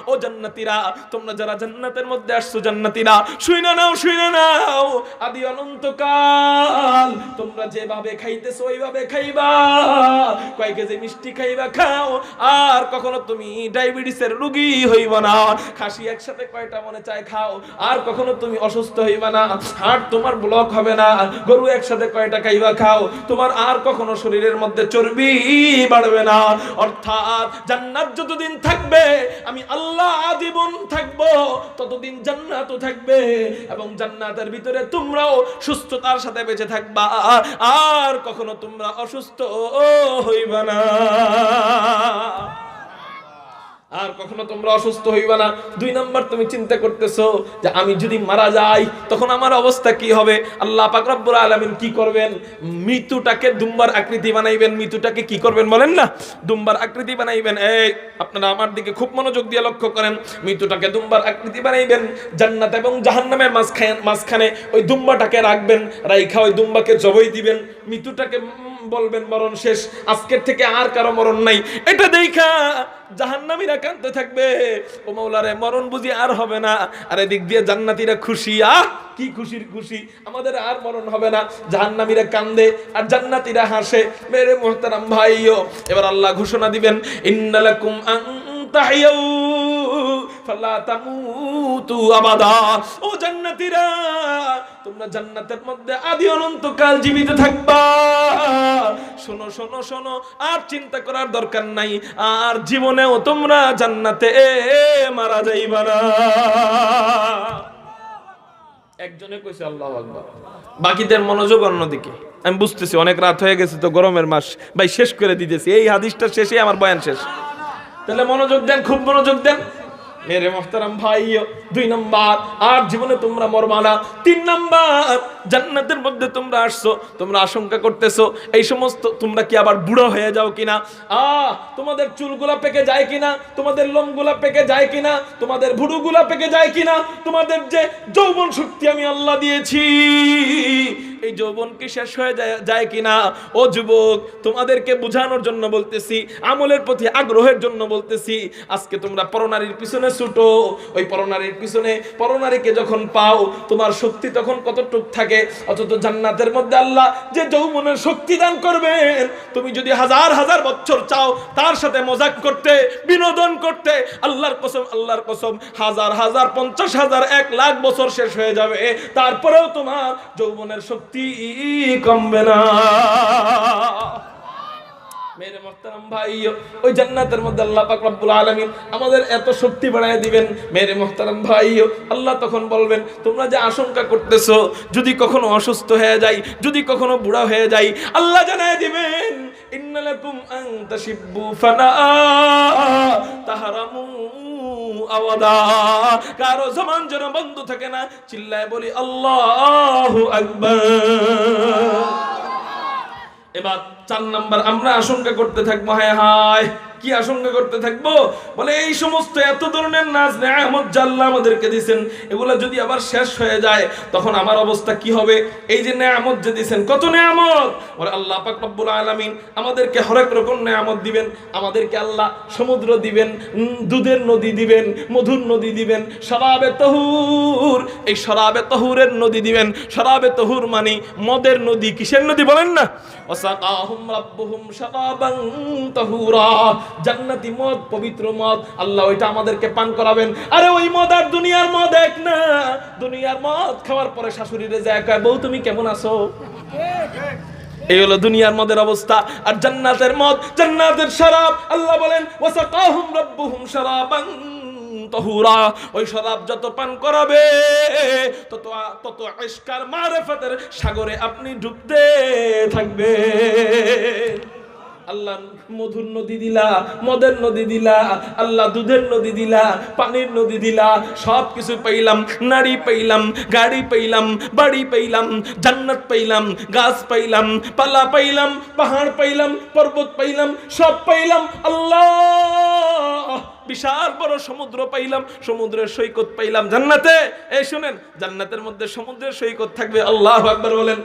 ও জান্নাতীরা, তোমরা যারা জান্নাতের মধ্যে আসছো জান্নাতীরা, শুইনা নাও, আদি অনন্তকাল তোমরা যেভাবে খাইতেছো ওইভাবে খাইবা, কয় কেজি মিষ্টি খাইবা খাও, আর কখনো তুমি ডায়াবেটিসের রোগী হইবা না, খাসি একসাথে কয়টা মনে চায় খাও, আর কখনো তুমি অসুস্থ হইবা না, হার্ট তোমার ব্লক হবে না, গরু একসাথে কয়টা খাইবা খাও, তোমার আর কখনো শরীরের মধ্যে চর্বি বাড়বে না। অর্থাৎ জান্নাত যতদিন থাকবে আমি আল্লাহ আজীবন থাকবো, ততদিন জান্নাতও থাকবে, এবং জান্নাতের ভিতরে তোমরাও সুস্থতার সাথে বেঁচে থাকবা, আর কখনো তোমরা অসুস্থ হইবা না, আর কখনো তোমরা অসুস্থ হইবা না। 2 নাম্বার, তুমি চিন্তা করতেছো যে আমি যদি মারা যাই তখন আমার অবস্থা কি হবে। আল্লাহ পাক রব্বুল আলামিন কি করবেন? মৃত্যুটাকে দুম্বার আকৃতি বানাইবেন। মৃত্যুটাকে কি করবেন বলেন না? দুম্বার আকৃতি বানাইবেন। এই আপনারা আমার দিকে খুব মনোযোগ দিয়ে লক্ষ্য করেন। মৃত্যুটাকে দুম্বার আকৃতি বানাইবেন, জান্নাত এবং জাহান্নামের মাঝখানে ওই দুম্বাটাকে রাখবেন, রাইখা ওই দুম্বাকে জবাই দিবেন, মৃত্যুটাকে বলবেন মরণ শেষ, আজকের থেকে আর কারো মরণ নাই। এটা দেখা জাহান্নামীরা কাঁদতে থাকবে, ও মাওলারে মরণ বুঝি আর হবে না। আর এদিক দিয়ে জান্নাতীরা খুশি, কি খুশির খুশি, আমাদের আর মরণ হবে না। জাহান্নামীরা কান্দে আর জান্নাতীরা হাসে। মেরে মুহতারাম ভাইও, এবার আল্লাহ ঘোষণা দিবেন, ইন্নালাকুম আন তাহিয়াউ ফালা তামুতু আবাদা। ও জান্নাতীরা, তোমরা জান্নাতের মধ্যে আদি অনন্তকাল জীবিত থাকবা। শোনো শোনো শোনো, আর চিন্তা করার দরকার নাই, আর জীবনেও তোমরা জান্নাতে মারা যাইবা না। একজনে কইছে আল্লাহু আকবার, বাকিদের মনোযোগ অন্যদিকে। আমি বুঝতেছি অনেক রাত হয়ে গেছে, তো গরমের মাস, ভাই শেষ করে দিতেছি, এই হাদিসটা শেষে আমার বয়ান শেষ। তাহলে মনোযোগ দেন, খুব মনোযোগ দেন মেরে মুহতারাম ভাইও। 2 নাম্বার, আর জীবনে তোমরা মরবা না। 3 নাম্বার, জান্নাতের মধ্যে তোমরা আসছো, তোমরা আশঙ্কা করতেছো এই সমস্ত তোমরা কি আবার বুড়ো হয়ে যাও কিনা, তোমাদের চুলগুলা পেকে যায় কিনা, তোমাদের লোমগুলা পেকে যায় কিনা, তোমাদের ভুরুগুলা পেকে যায় কিনা, তোমাদের যে যৌবন শক্তি আমি আল্লাহ দিয়েছি এই যৌবন কি শেষ হয়ে যায় কিনা। ও যুবক, তোমাদেরকে বোঝানোর জন্য বলতেছি, আমলের প্রতি আগ্রহের জন্য বলতেছি। আজকে তোমরা পরনারীর পিছনে ছুটো, ওই পরনারীর পিছনে, পরনারীকে যখন পাও তোমার শক্তি তখন কতটুক থাকে, অথচ জান্নাতের মধ্যে আল্লাহ যে যৌবনের শক্তি দান করবেন, তুমি যদি হাজার হাজার বছর চাও তার সাথে মজাক করতে, বিনোদন করতে, আল্লাহর কসম হাজার হাজার 50,000 1 লাখ বছর শেষ হয়ে যাবে, তারপরেও তোমার যৌবনের শক্তি কমবে না। মেরে মুহতারাম ভাইও, ওই জান্নাতের মধ্যে আল্লাহ পাক রব্বুল আলামিন আমাদের এত শক্তি বাড়ায় দিবেন। মেরে মুহতারাম ভাইও, আল্লাহ তখন বলবেন, তোমরা যে আশঙ্কা করতেছো যদি কখনো অসুস্থ হয়ে যাই, যদি কখনো বুড়া হয়ে যাই, আল্লাহ জানায় দিবেন, ইন্নালাকুম আন তাশিব্বু ফানা তাহরামু আওয়াদা। কারো জবান যেন বন্ধ থাকে না, চিল্লায় বলি আল্লাহু আকবার। এবার 4 নাম্বার, আমরা আশঙ্কা করতে থাকবো, হায় হায় কি আশঙ্কা করতে থাকবো, বলে এই সমস্ত এত ধরনের নাজ নেয়ামত যা আল্লাহ আমাদেরকে দিয়েছেন, এগুলা যদি আবার শেষ হয়ে যায় তখন আমার অবস্থা কি হবে। এই যে নেয়ামত যে দিয়েছেন, কত নেয়ামত, বলে আল্লাহ পাক রব্বুল আলামিন আমাদেরকে হরেক রকম নেয়ামত দিবেন। আমাদেরকে আল্লাহ সমুদ্র দিবেন, দুধের নদী দিবেন, মধুর নদী দিবেন, শরাবে তহুর, এই শরাবে তহুরের নদী দিবেন। শরাবে তহুর মানে মদের নদী। কিসের নদী বলেন না? ওয়াসাকাহুম রাব্বুহুম শারাবান তাহুরা, জান্নাতি মদ, পবিত্র মদ, আল্লাহ ওইটা আমাদেরকে পান করাবেন। আরে ওই মদ আর দুনিয়ার মদ এক না। দুনিয়ার মদ খাওয়ার পরে শাশুড়িরে যায় কয়, বউ তুমি কেমন আছো, এই হলো দুনিয়ার মদের অবস্থা। আর জান্নাতের মদ, জান্নাতের শরাব, আল্লাহ বলেন ওয়াসাকাহুম রাব্বুহুম শারাবান তাহুরা, ওই শরাব যত পান করাবে তত ইশকার মারিফাতের সাগরে আপনি ডুবতে থাকবে। আল্লাহ মধুর নদী দিলা, মদের নদী দিলা, আল্লাহ দুধের নদী দিলা, পানির নদী দিলা, সব কিছু পাইলাম, নারী পাইলাম, গাড়ি পাইলাম, বাড়ি পাইলাম, জান্নাত পাইলাম, গাছ পাইলাম, পালা পাইলাম, পাহাড় পাইলাম, পর্বত পাইলাম, সব পাইলাম। আল্লাহ বিশাল বড় সমুদ্র পাইলাম, সমুদ্রের সৈকত পাইলাম জান্নাতে। এই শুনেন, জান্নাতের মধ্যে সমুদ্রের সৈকত থাকবে। আল্লাহু আকবার বলেন।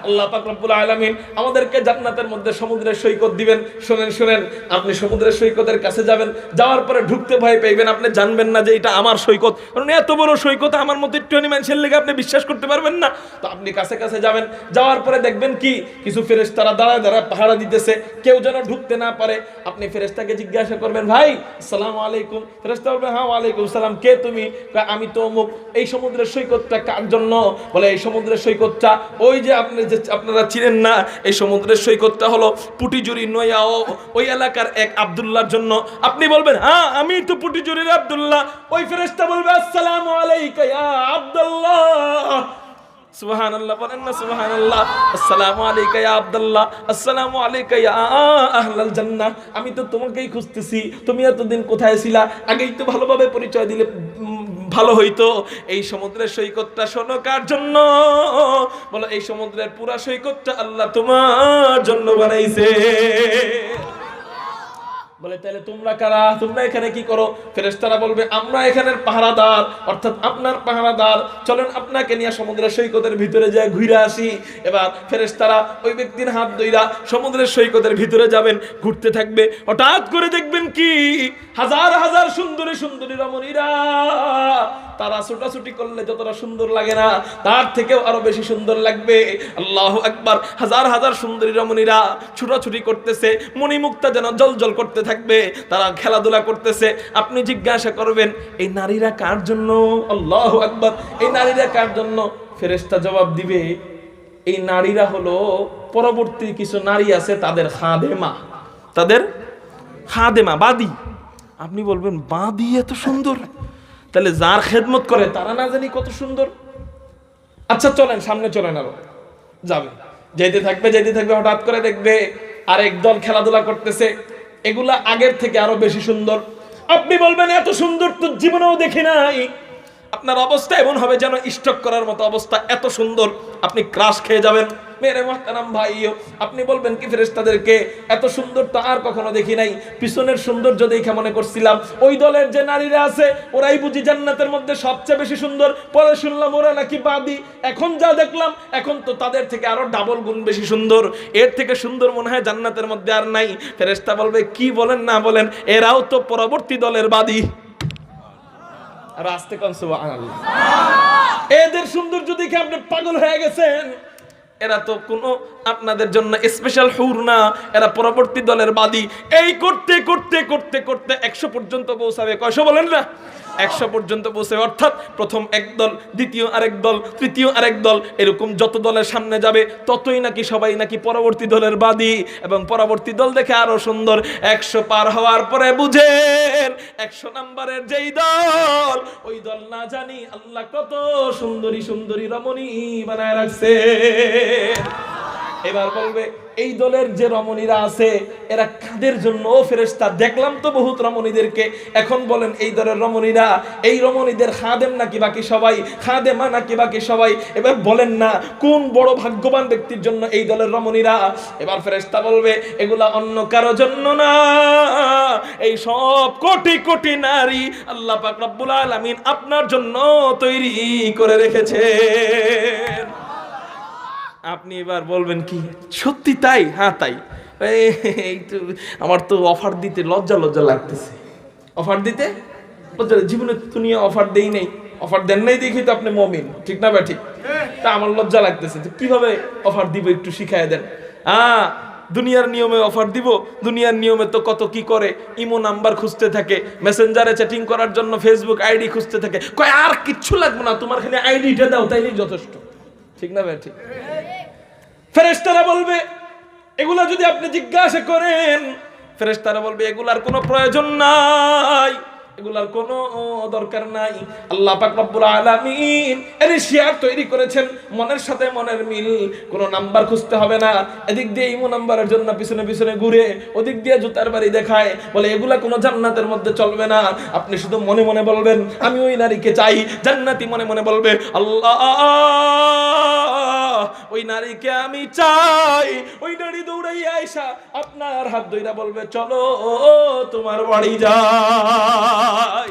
আল্লাহ পাক রব্বুল আলামিন আমাদেরকে জান্নাতের মধ্যে সমুদ্রের সৈকত দিবেন। শুনেন শুনেন, আপনি সমুদ্রের সৈকতের কাছে যাবেন, যাওয়ার পরে ঢুকতে ভয় পাইবেন, আপনি জানবেন না যে এটা আমার সৈকত, কারণ এত বড় সৈকত আমার মতো একটু মানুষের লেগে আপনি বিশ্বাস করতে পারবেন না। তো আপনি কাছে কাছে যাবেন, যাওয়ার পরে দেখবেন কি কিছু ফেরেশতারা দাঁড়ায় দাঁড়ায় পাহারা দিতেছে, কেউ যেন ঢুকতে না পারে। আপনি ফেরেশতাকে জিজ্ঞাসা করবেন, ভাই আসসালামু আলাইকুম। ফেরেশতা বলবে, হ্যাঁ ওয়ালাইকুম সালাম, কে তুমি? আমি তো অমুক। এই সমুদ্রের সৈকতটা কার জন্য? বলে এই সমুদ্রের সৈকতটা ওই যে আপনারা চিনেন না, এই সমুদ্রের সৈকতটা হলো পুটিজুরি নয়া ওই এলাকার এক আব্দুল্লাহর জন্য। আপনি বলবেন, হ্যাঁ আমি তো পুটিজুরির আব্দুল্লাহ। ওই ফেরেশতা বলবে, আসসালামু আলাইকা ইয়া আব্দুল্লাহ। সুবহানাল্লাহ, বলেন না সুবহানাল্লাহ। আসসালামু আলাইকা ইয়া আব্দুল্লাহ, আসসালামু আলাইকা ইয়া আহলাল জান্নাহ। আমি তো তোমাকেই খুঁজতেছি, তুমি এতদিন কোথায় ছিলা? আগেই তো ভালোভাবে পরিচয় দিলে ভালো হইতো। এই সমুদ্রের সৈকতটা শোনো কার জন্য? বলো এই সমুদ্রের পুরা সৈকতটা আল্লাহ তোমার জন্য বানাইছে। বলে তাহলে তোমরা কারা? তোমরা এখানে কি করো? ফেরেশতারা বলবে, আমরা এখানের পাহারাদার, অর্থাৎ আপনার পাহারাদার। চলেন আপনাকে নিয়ে সমুদ্রের সৈকতের ভিতরে যায় ঘুরে আসি। এবার ফেরেশতারা ওই ব্যক্তির হাত ধইরা সমুদ্রের সৈকতের ভিতরে যাবেন, ঘুরতে থাকবে। হঠাৎ করে দেখবেন কি হাজার হাজার সুন্দরী সুন্দরী রমণীরা, তারা ছোটাছুটি করলে যতটা সুন্দর লাগে না, তার থেকেও আরো বেশি সুন্দর লাগবে। আল্লাহু আকবার। হাজার হাজার সুন্দরী রমণীরা ছোটাছুটি করতেছে, মণিমুক্তা যেন জলজল করতে থাকবে, তারা খেলাধুলা করতেছে। আপনি জিজ্ঞাসা করবেন, এই নারীরা কার জন্য? আল্লাহু আকবার। এই নারীরা কার জন্য? ফেরেশতা জবাব দিবে, এই নারীরা হলো পরবর্তী কিছু নারী আছে, তাদের খাদেমা, তাদের খাদেমা, বাদী। আপনি বলবেন, বাদী এত সুন্দর? তাহলে যার খেদমত করে তারা না জানি কত সুন্দর। আচ্ছা চলেন সামনে চলেন, আরো যাবে, যেতে থাকবে যেতে থাকবে। হঠাৎ করে দেখবে আরেক দল খেলাধুলা করতেছে, এগুলা আগের থেকে আরো বেশি সুন্দর। আপনি বলবেন, এত সুন্দর তো জীবনেও দেখি নাই। আপনার অবস্থা এমন হবে যেন স্ট্রোক করার মতো অবস্থা, এত সুন্দর, আপনি ক্রাশ খেয়ে যাবেন। মেরে মুহতারাম ভাইও, আপনি বলবেন কি ফেরেশতাদেরকে, এত সুন্দর তো আর কখনো দেখি নাই। পিছনের সৌন্দর্য দেখে মনে করছিলাম ওই দলের যে নারীরা আছে ওরাই বুঝি জান্নাতের মধ্যে সবচেয়ে বেশি সুন্দর। পরে শুনলাম ওরা নাকি বাদী। এখন যা দেখলাম, এখন তো তাদের থেকে আরো ডাবল গুণ বেশি সুন্দর। এর থেকে সুন্দর মনে হয় জান্নাতের মধ্যে আর নাই। ফেরেশতা বলবে, কি বলেন না বলেন, এরাও তো পরবর্তী দলের বাদী। আর আস্তে কোন সুবহানাল্লাহ। এদের সৌন্দর্য দেখে আপনি পাগল হয়ে গেছেন। এরা তো কোনো আপনাদের জন্য স্পেশাল হুর না, এরা পরবর্তী দলের বাদী। এই করতে করতে করতে করতে 100 পর্যন্ত পৌঁছাবে। কয়শো বলেন না? 100 পর্যন্ত পৌঁছাবে। অর্থাৎ প্রথম এক দল, দ্বিতীয় আরেক দল, তৃতীয় আরেক দল, এরকম যত দলের সামনে যাবে ততই নাকি সবাই নাকি পরবর্তী দলের বাদী, এবং পরবর্তী দল দেখে আরো সুন্দর। 100 পার হওয়ার পরে বুঝেন 100 নম্বরের যেই দল, ওই দল না জানি আল্লাহ কত সুন্দরী সুন্দরী রমণী বানায় রাখছে। এবার বলবে, এই দলের যে রমণীরা আছে এরা কাদের জন্য? ও ফেরেশতা, দেখলাম তো বহুত রমণীদেরকে, এখন বলেন এই দলের রমণীরা, এই রমণীদের খাদেম নাকি বাকি সবাই, খাদেমা নাকি বাকি সবাই? এবার বলেন না কোন বড় ভাগ্যবান ব্যক্তির জন্য এই দলের রমণীরা? এবার ফেরেশতা বলবে, এগুলা অন্য কারো জন্য না, এই সব কোটি কোটি নারী আল্লাহ পাক রব্বুল আলামিন আপনার জন্য তৈরি করে রেখেছেন। আপনি এবার বলবেন, কি সত্যি তাই? হ্যাঁ তাই। এই তো আমার তো অফার দিতে লজ্জা লজ্জা লাগতেছে। অফার দিতে লজ্জা, জীবনে দুনিয়া অফার দেই নেই, অফার দেন নাই দেখি তো আপনি মুমিন, ঠিক না ভাই? ঠিক। তা আমার লজ্জা লাগতেছে, তো কিভাবে অফার দিব একটু শিখায় দেন। দুনিয়ার নিয়মে অফার দিব? দুনিয়ার নিয়মে তো কত কি করে, ইমো নাম্বার খুঁজতে থাকে, মেসেঞ্জারে চ্যাটিং করার জন্য ফেসবুক আইডি খুঁজতে থাকে। কয় আর কিচ্ছু লাগবে না, তোমার খালি আইডিটা দাও তাইলেই যথেষ্ট, ঠিক না ভাই? ঠিক। ফেরেশতারা বলবে, এগুলা যদি আপনি জিজ্ঞাসা করেন, ফেরেশতারা বলবে এগুলার কোনো প্রয়োজন নাই, এগুলার কোনো দরকার নাই। আল্লাহ পাক রব্বুল আলামিন এর শেয়ার তৈরি করেছেন, মনের সাথে মনের মিল, কোনো নাম্বার খুঁজতে হবে না। এদিক দিয়ে ইমো নাম্বারের জন্য পিছনে পিছনে ঘুরে, ওদিক দিয়ে জুতার বাড়ি দেখায়, বলে এগুলা কোনো জান্নাতের মধ্যে চলবে না। আপনি শুধু মনে মনে বলবেন, আমি ওই নারীকে চাই। জান্নাতি মনে মনে বলবে, আল্লাহ ওই নারীকে আমি চাই। ওই নারী দৌড়াইয়া আইসা আপনার হাত ধইরা বলবে, চলো তোমার বাড়ি যাই।